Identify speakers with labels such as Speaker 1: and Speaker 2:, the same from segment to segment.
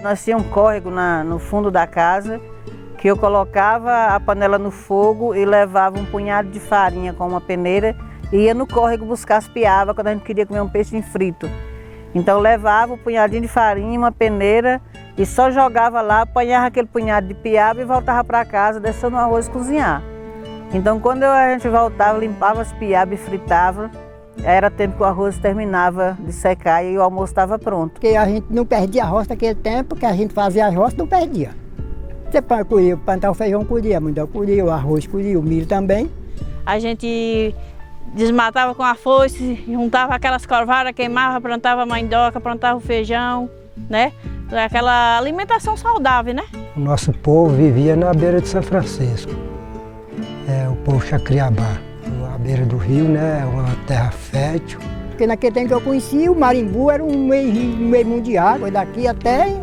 Speaker 1: Nós tínhamos um córrego no fundo da casa, que eu colocava a panela no fogo e levava um punhado de farinha com uma peneira e ia no córrego buscar as piabas quando a gente queria comer um peixe frito. Então eu levava um punhadinho de farinha, uma peneira e só jogava lá, apanhava aquele punhado de piaba e voltava para casa, deixando o arroz cozinhar. Então quando a gente voltava, limpava as piabas e fritava, era tempo que o arroz terminava de secar e o almoço estava pronto.
Speaker 2: Porque a gente não perdia a roça naquele tempo, que a gente fazia a roça, não perdia. Você colhia, plantar o feijão, colhia, mandioca colhia, o arroz colhia, o milho também.
Speaker 3: A gente desmatava com a foice, juntava aquelas corvadas, queimava, plantava mandioca, plantava o feijão, né? Aquela alimentação saudável, né?
Speaker 4: O nosso povo vivia na beira de São Francisco, o povo Chacriabá, à beira do rio, né? Uma terra fértil.
Speaker 2: Porque naquele tempo que eu conheci, o Marimbu era um meio mundo de água, daqui até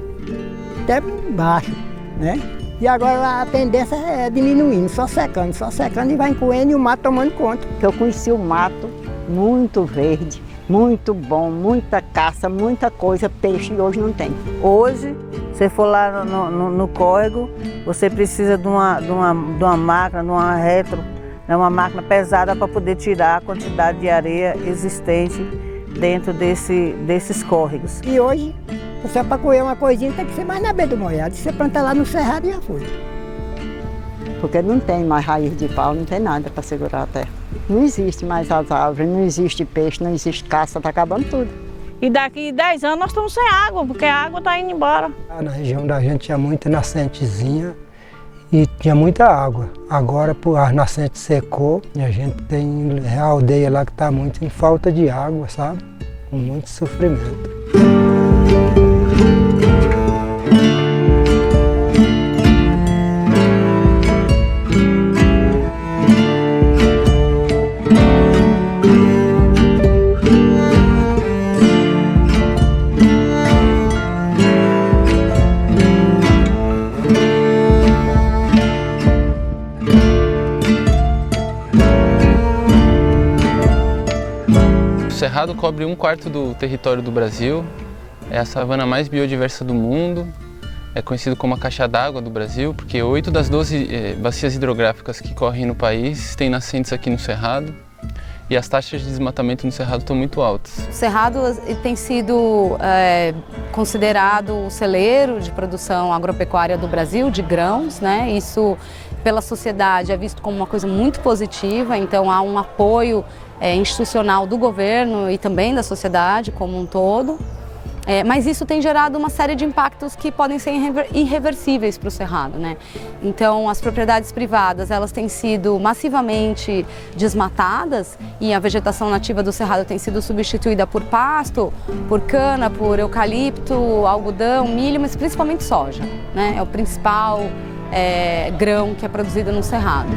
Speaker 2: baixo, né? E agora a tendência é diminuindo, só secando e vai encoendo e o mato tomando conta.
Speaker 5: Eu conheci o mato muito verde, muito bom, muita caça, muita coisa, peixe hoje não tem.
Speaker 1: Hoje, se for lá no córrego, você precisa de uma máquina, de uma retro, uma máquina pesada para poder tirar a quantidade de areia existente dentro desses córregos.
Speaker 2: E hoje, você para colher uma coisinha tem que ser mais na beira do molhado. Se você plantar lá no cerrado, já foi.
Speaker 5: Porque não tem mais raiz de pau, não tem nada para segurar a terra. Não existe mais as árvores, não existe peixe, não existe caça, está acabando tudo.
Speaker 3: E daqui 10 anos nós estamos sem água, porque a água está indo embora.
Speaker 4: Na região da gente tinha muita nascentezinha e tinha muita água. Agora a nascente secou e a gente tem a aldeia lá que está muito em falta de água, sabe? Com muito sofrimento.
Speaker 6: O Cerrado cobre 1/4 do território do Brasil, é a savana mais biodiversa do mundo, é conhecido como a caixa d'água do Brasil, porque 8 das 12 bacias hidrográficas que correm no país têm nascentes aqui no Cerrado e as taxas de desmatamento no Cerrado estão muito altas.
Speaker 7: O Cerrado tem sido considerado o celeiro de produção agropecuária do Brasil, de grãos, né? Isso pela sociedade é visto como uma coisa muito positiva, então há um apoio institucional do governo e também da sociedade como um todo. Mas isso tem gerado uma série de impactos que podem ser irreversíveis para o Cerrado, né? Então, as propriedades privadas, elas têm sido massivamente desmatadas e a vegetação nativa do Cerrado tem sido substituída por pasto, por cana, por eucalipto, algodão, milho, mas principalmente soja, né? É o principal grão que é produzido no Cerrado.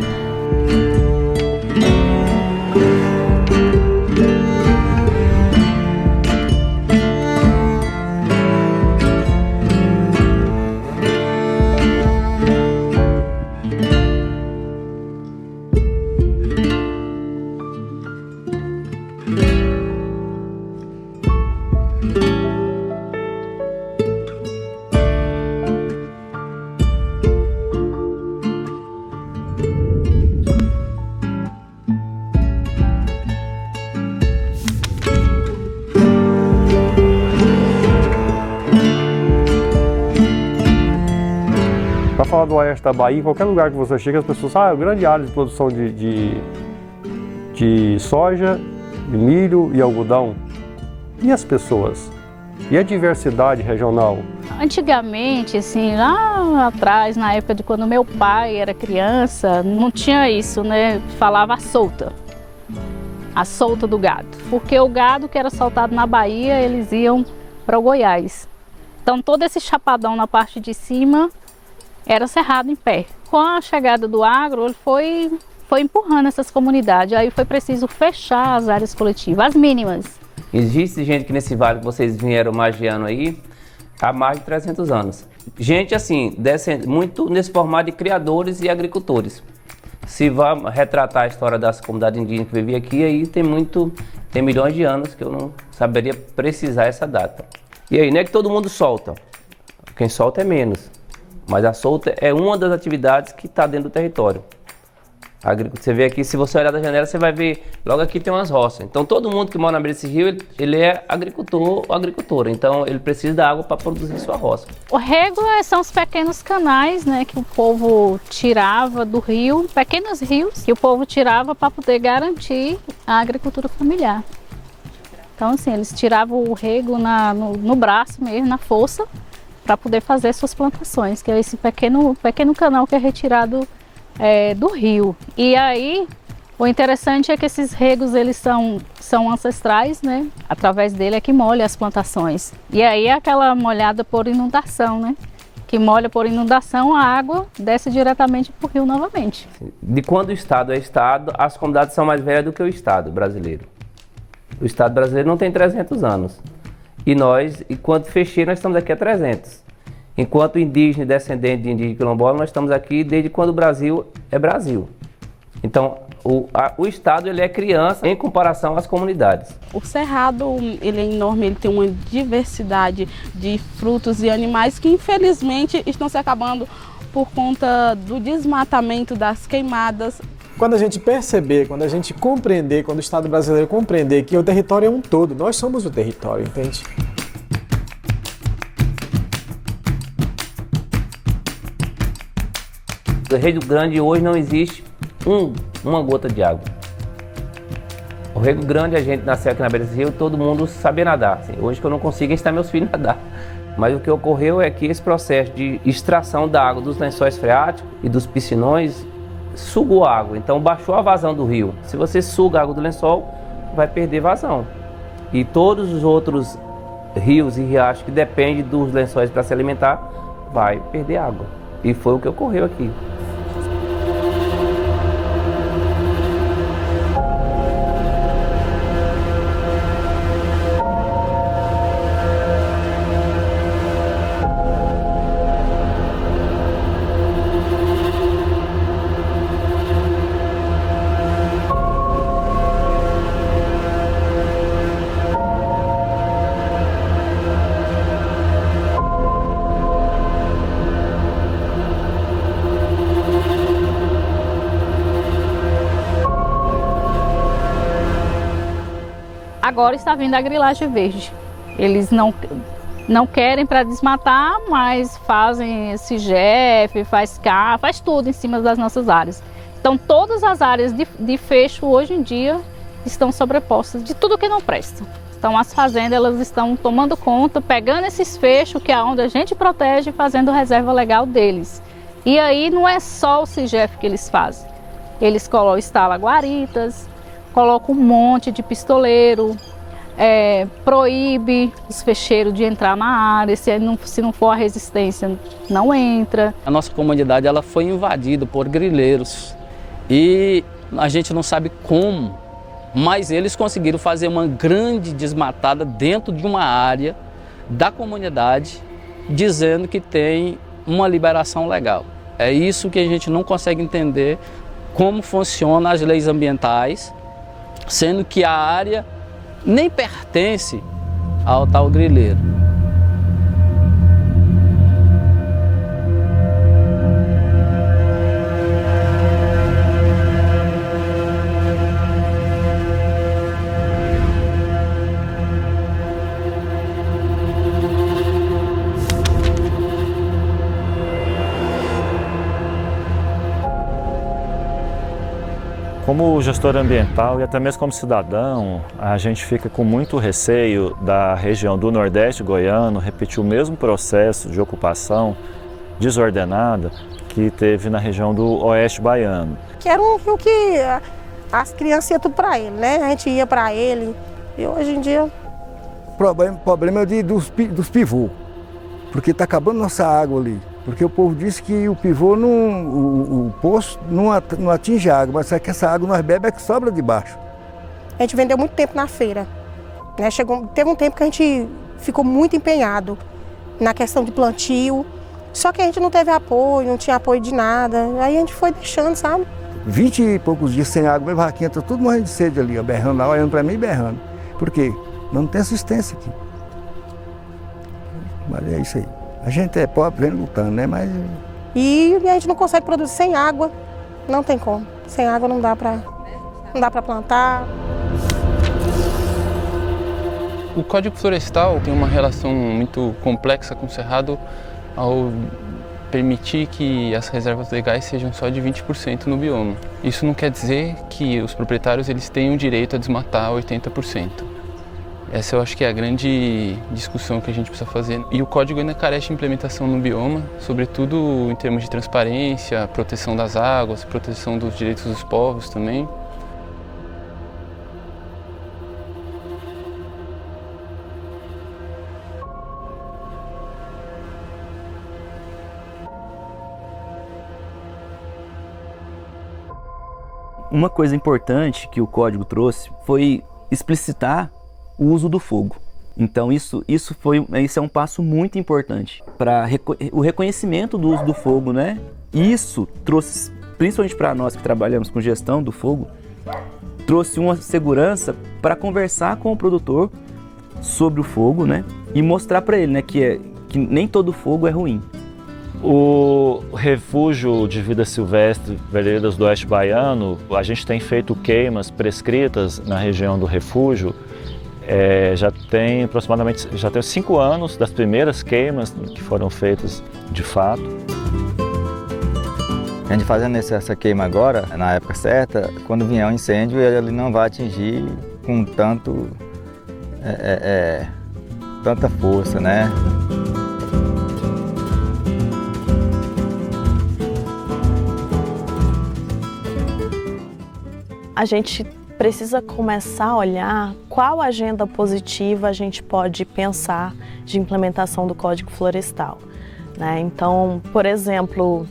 Speaker 8: Para falar do oeste da Bahia, em qualquer lugar que você chega, as pessoas falam, é uma grande área de produção de soja, de milho e algodão. E as pessoas? E a diversidade regional?
Speaker 9: Antigamente, assim, lá atrás, na época de quando meu pai era criança, não tinha isso, né? Falava a solta do gado. Porque o gado que era soltado na Bahia, eles iam para o Goiás. Então todo esse chapadão na parte de cima era cerrado em pé. Com a chegada do agro, ele foi empurrando essas comunidades. Aí foi preciso fechar as áreas coletivas, as mínimas.
Speaker 10: Existe gente que nesse vale que vocês vieram magiando aí há mais de 300 anos. Gente assim, muito nesse formato de criadores e agricultores. Se vai retratar a história das comunidades indígenas que viviam aqui, aí tem milhões de anos que eu não saberia precisar essa data. E aí, não é que todo mundo solta. Quem solta é menos. Mas a solta é uma das atividades que está dentro do território. Você vê aqui, se você olhar da janela, você vai ver, logo aqui tem umas roças. Então todo mundo que mora na beira desse rio, ele é agricultor ou agricultora. Então ele precisa da água para produzir sua roça.
Speaker 9: O rego são os pequenos canais, né, que o povo tirava do rio, pequenos rios que o povo tirava para poder garantir a agricultura familiar. Então assim, eles tiravam o rego no braço mesmo, na força, para poder fazer suas plantações, que é esse pequeno canal que é retirado do rio. E aí, o interessante é que esses regos, eles são ancestrais, né? Através dele é que molha as plantações. E aí é aquela molhada por inundação, né? Que molha por inundação, a água desce diretamente para o rio novamente.
Speaker 10: De quando o Estado é Estado, as comunidades são mais velhas do que o Estado brasileiro. O Estado brasileiro não tem 300 anos. E nós, enquanto fechei, nós estamos aqui há 300. Enquanto indígena e descendente de indígena quilombola, nós estamos aqui desde quando o Brasil é Brasil. Então, o Estado ele é criança em comparação às comunidades.
Speaker 11: O cerrado ele é enorme, ele tem uma diversidade de frutos e animais que infelizmente estão se acabando por conta do desmatamento, das queimadas.
Speaker 12: Quando a gente perceber, quando a gente compreender, quando o Estado brasileiro compreender que o território é um todo, nós somos o território, entende?
Speaker 10: No Rego Grande hoje não existe uma gota de água. O Rego Grande, a gente nasceu aqui na beira desse rio, todo mundo sabe nadar. Assim, hoje que eu não consigo ensinar meus filhos a nadar. Mas o que ocorreu é que esse processo de extração da água dos lençóis freáticos e dos piscinões sugou a água, então baixou a vazão do rio. Se você suga a água do lençol, vai perder vazão. E todos os outros rios e riachos que dependem dos lençóis para se alimentar, vai perder água. E foi o que ocorreu aqui.
Speaker 9: Agora está vindo a grilagem verde. Eles não querem para desmatar, mas fazem CIGEF, faz tudo em cima das nossas áreas. Então todas as áreas de fecho hoje em dia estão sobrepostas de tudo que não presta. Então as fazendas elas estão tomando conta, pegando esses fechos, que é onde a gente protege, fazendo reserva legal deles. E aí não é só o CIGEF que eles fazem. Eles instalam guaritas, colocam um monte de pistoleiro, proíbe os fecheiros de entrar na área, se não for a resistência, não entra.
Speaker 13: A nossa comunidade ela foi invadida por grileiros e a gente não sabe como, mas eles conseguiram fazer uma grande desmatada dentro de uma área da comunidade, dizendo que tem uma liberação legal. É isso que a gente não consegue entender, como funcionam as leis ambientais, sendo que a área nem pertence ao tal grileiro.
Speaker 14: Como gestor ambiental e até mesmo como cidadão, a gente fica com muito receio da região do Nordeste goiano repetir o mesmo processo de ocupação desordenada que teve na região do Oeste baiano.
Speaker 15: Que era um rio que as crianças iam tudo para ele, né? A gente ia para ele e hoje em dia...
Speaker 16: O problema é dos pivôs, porque está acabando nossa água ali. Porque o povo disse que o pivô, o poço, não atinge a água, mas é que essa água nós bebemos é que sobra de baixo.
Speaker 15: A gente vendeu muito tempo na feira. Né? Teve um tempo que a gente ficou muito empenhado na questão de plantio, só que a gente não teve apoio, não tinha apoio de nada. Aí a gente foi deixando, sabe? 20 e poucos dias sem água, minha vaquinha tá tudo morrendo de sede ali, ó, berrando lá, olhando para mim e berrando. Por quê? Não tem assistência aqui. Mas é isso aí.
Speaker 16: A gente é pobre, vem lutando, né? Mas...
Speaker 15: E a gente não consegue produzir sem água, não tem como. Sem água não dá para plantar.
Speaker 6: O Código Florestal tem uma relação muito complexa com o Cerrado ao permitir que as reservas legais sejam só de 20% no bioma. Isso não quer dizer que os proprietários eles tenham direito a desmatar 80%. Essa eu acho que é a grande discussão que a gente precisa fazer. E o código ainda carece de implementação no bioma, sobretudo em termos de transparência, proteção das águas, proteção dos direitos dos povos também.
Speaker 17: Uma coisa importante que o código trouxe foi explicitar o uso do fogo. Então isso é um passo muito importante para o reconhecimento do uso do fogo, né? Isso trouxe, principalmente para nós que trabalhamos com gestão do fogo, trouxe uma segurança para conversar com o produtor sobre o fogo, né? E mostrar para ele, né, que nem todo fogo é ruim.
Speaker 14: O refúgio de vida silvestre Veredas do Oeste Baiano, a gente tem feito queimas prescritas na região do refúgio. Já tem aproximadamente 5 anos das primeiras queimas que foram feitas de fato.
Speaker 18: A gente fazendo essa queima agora, na época certa, quando vier um incêndio, ele não vai atingir com tanta força, né?
Speaker 19: A gente precisa começar a olhar qual agenda positiva a gente pode pensar de implementação do Código Florestal, né? Então, por exemplo,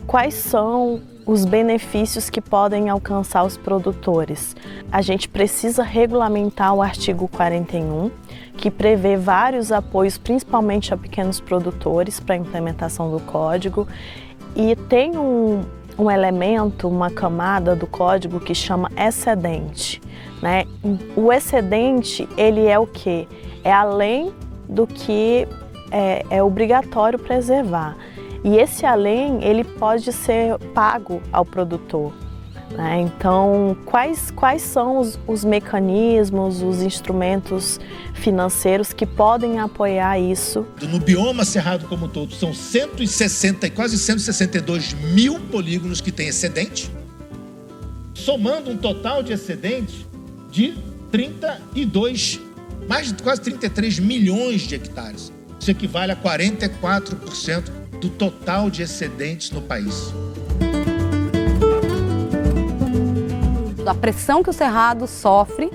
Speaker 19: quais são os benefícios que podem alcançar os produtores? A gente precisa regulamentar o artigo 41, que prevê vários apoios, principalmente a pequenos produtores, para a implementação do código, e tem um elemento, uma camada do código que chama excedente, né? O excedente, ele é o quê? É além do que é obrigatório preservar. E esse além, ele pode ser pago ao produtor, né? Então, quais são os mecanismos, os instrumentos financeiros que podem apoiar isso?
Speaker 20: No bioma cerrado como um todo, são 160 e quase 162 mil polígonos que têm excedente, somando um total de excedente de mais de quase 33 milhões de hectares. Isso equivale a 44% do total de excedentes no país.
Speaker 7: A pressão que o Cerrado sofre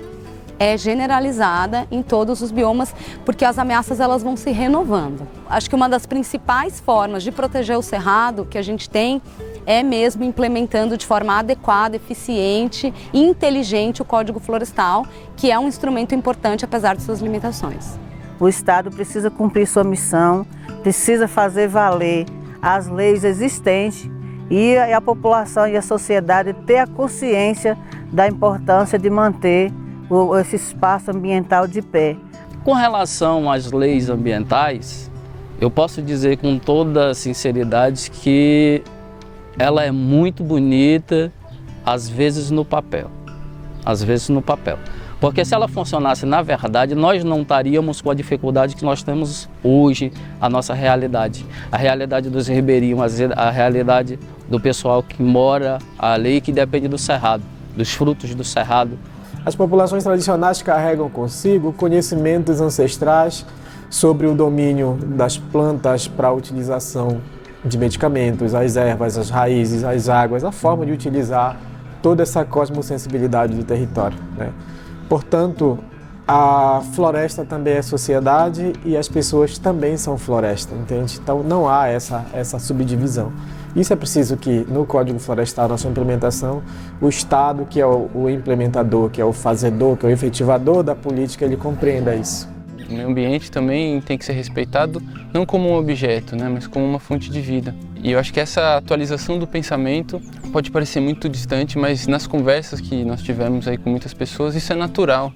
Speaker 7: é generalizada em todos os biomas, porque as ameaças elas vão se renovando. Acho que uma das principais formas de proteger o Cerrado que a gente tem é mesmo implementando de forma adequada, eficiente e inteligente o Código Florestal, que é um instrumento importante apesar de suas limitações.
Speaker 1: O Estado precisa cumprir sua missão, precisa fazer valer as leis existentes e a população e a sociedade ter a consciência da importância de manter esse espaço ambiental de pé.
Speaker 13: Com relação às leis ambientais, eu posso dizer com toda sinceridade que ela é muito bonita, às vezes no papel. Às vezes no papel. Porque se ela funcionasse na verdade, nós não estaríamos com a dificuldade que nós temos hoje, a nossa realidade. A realidade dos ribeirinhos, a realidade do pessoal que mora ali e que depende do cerrado, dos frutos do cerrado.
Speaker 12: As populações tradicionais carregam consigo conhecimentos ancestrais sobre o domínio das plantas para a utilização de medicamentos, as ervas, as raízes, as águas, a forma de utilizar toda essa cosmosensibilidade do território, né? Portanto, a floresta também é sociedade e as pessoas também são floresta, entende? Então não há essa subdivisão. Isso é preciso que no Código Florestal, na sua implementação, o Estado, que é o implementador, que é o fazedor, que é o efetivador da política, ele compreenda isso.
Speaker 6: O meio ambiente também tem que ser respeitado não como um objeto, né, mas como uma fonte de vida. E eu acho que essa atualização do pensamento pode parecer muito distante, mas nas conversas que nós tivemos aí com muitas pessoas, isso é natural.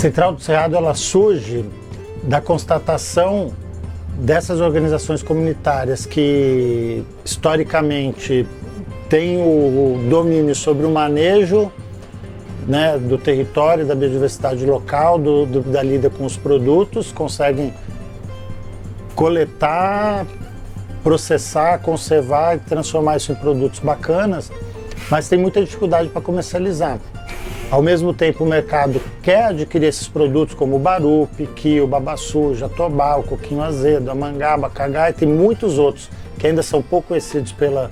Speaker 21: Central do Cerrado ela surge da constatação dessas organizações comunitárias que historicamente têm o domínio sobre o manejo, né, do território, da biodiversidade local, da lida com os produtos, conseguem coletar, processar, conservar e transformar isso em produtos bacanas, mas tem muita dificuldade para comercializar. Ao mesmo tempo, o mercado quer adquirir esses produtos como o baru, piqui, o babaçu, jatobá, o coquinho azedo, a mangaba, cagá, e tem muitos outros que ainda são pouco conhecidos pela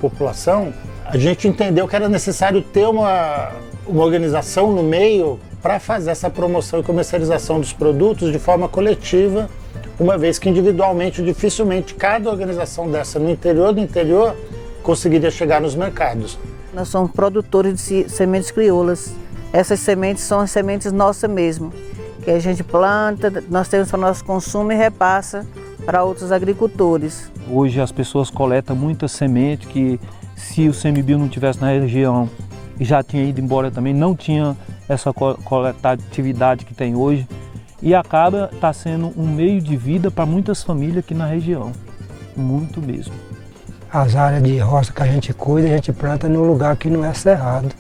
Speaker 21: população. A gente entendeu que era necessário ter uma organização no meio para fazer essa promoção e comercialização dos produtos de forma coletiva, uma vez que individualmente, dificilmente, cada organização dessa no interior do interior conseguiria chegar nos mercados.
Speaker 1: Nós somos produtores de sementes crioulas. Essas sementes são as sementes nossas mesmo, que a gente planta, nós temos para nosso consumo e repassa para outros agricultores.
Speaker 22: Hoje as pessoas coletam muita semente que, se o CMBio não tivesse na região e já tinha ido embora também, não tinha essa coletatividade que tem hoje, e acaba sendo um meio de vida para muitas famílias aqui na região, muito mesmo.
Speaker 4: As áreas de roça que a gente cuida, a gente planta no lugar que não é cerrado.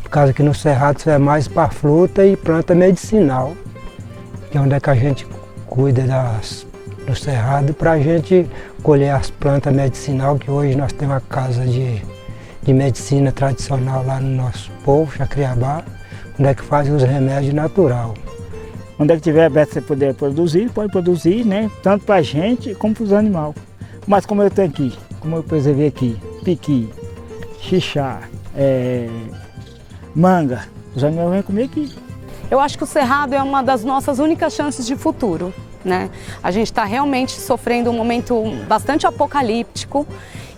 Speaker 4: Por causa que no cerrado isso é mais para fruta e planta medicinal, que é onde é que a gente cuida do cerrado para a gente colher as plantas medicinal, que hoje nós temos uma casa de medicina tradicional lá no nosso povo, Jacriabá, onde é que faz os remédios natural.
Speaker 23: Onde é que tiver aberto você poder produzir, pode produzir, né? Tanto para a gente como para os animais. Mas como eu tenho aqui, como eu preservei aqui, piqui, xixá, manga, os animais vêm comer aqui.
Speaker 7: Eu acho que o cerrado é uma das nossas únicas chances de futuro, né? A gente está realmente sofrendo um momento bastante apocalíptico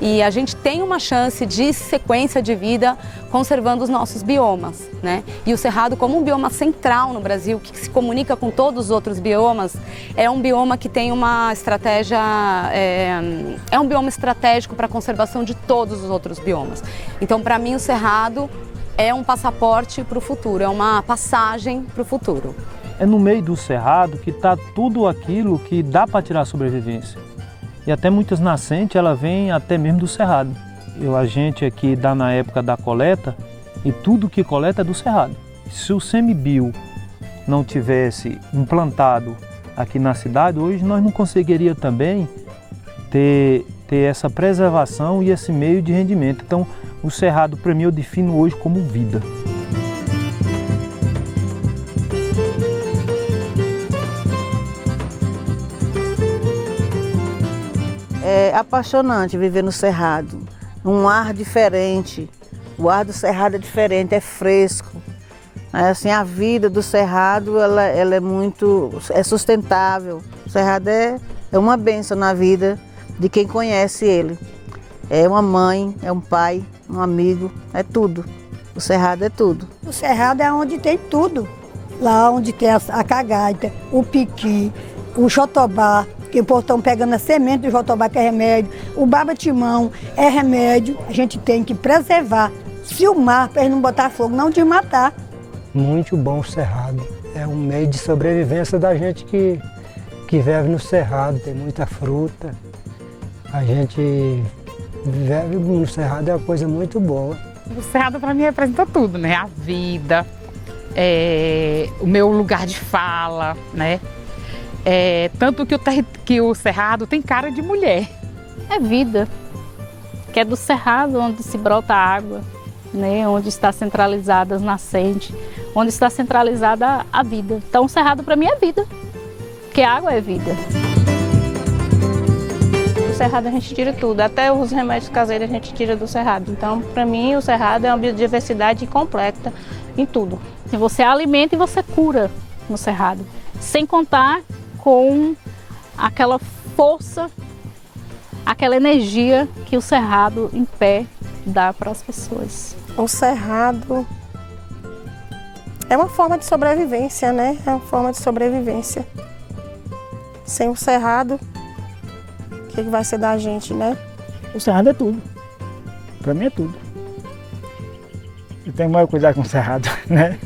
Speaker 7: e a gente tem uma chance de sequência de vida conservando os nossos biomas, né? E o cerrado, como um bioma central no Brasil, que se comunica com todos os outros biomas, é um bioma que tem uma estratégia, é um bioma estratégico para a conservação de todos os outros biomas. Então, para mim, o cerrado é um passaporte para o futuro, é uma passagem para o futuro.
Speaker 22: É no meio do cerrado que está tudo aquilo que dá para tirar sobrevivência. E até muitas nascentes, ela vem até mesmo do cerrado. A gente aqui dá na época da coleta, e tudo que coleta é do cerrado. Se o CMBio não tivesse implantado aqui na cidade, hoje nós não conseguiríamos também ter essa preservação e esse meio de rendimento. Então, o cerrado, para mim, eu defino hoje como vida.
Speaker 1: É apaixonante viver no cerrado, um ar diferente. O ar do cerrado é diferente, é fresco. Assim, a vida do cerrado ela é sustentável. O cerrado é uma bênção na vida de quem conhece ele. É uma mãe, é um pai, um amigo, é tudo. O cerrado é tudo.
Speaker 24: O cerrado é onde tem tudo. Lá onde tem a cagaita, o piqui, o jotobá, que o povo estão pegando a semente do jotobá, que é remédio. O baba-timão é remédio. A gente tem que preservar, filmar, para eles não botar fogo, não de matar.
Speaker 4: Muito bom o cerrado. É um meio de sobrevivência da gente que vive no cerrado. Tem muita fruta. A gente vive no cerrado, é uma coisa muito boa.
Speaker 25: O cerrado para mim representa tudo, né? A vida, o meu lugar de fala, né? Tanto que o cerrado tem cara de mulher.
Speaker 9: É vida, que é do cerrado onde se brota água, né? Onde está centralizada as nascentes, onde está centralizada a vida. Então o cerrado para mim é vida, porque a água é vida.
Speaker 3: Do cerrado a gente tira tudo, até os remédios caseiros a gente tira do cerrado. Então, para mim, o cerrado é uma biodiversidade completa em tudo.
Speaker 9: Você alimenta e você cura no cerrado, sem contar com aquela força, aquela energia que o cerrado em pé dá para as pessoas.
Speaker 15: O cerrado é uma forma de sobrevivência, né? É uma forma de sobrevivência. Sem o cerrado, o que vai ser da gente, né?
Speaker 23: O cerrado é tudo. Para mim é tudo. Eu tenho mais cuidado com o cerrado, né?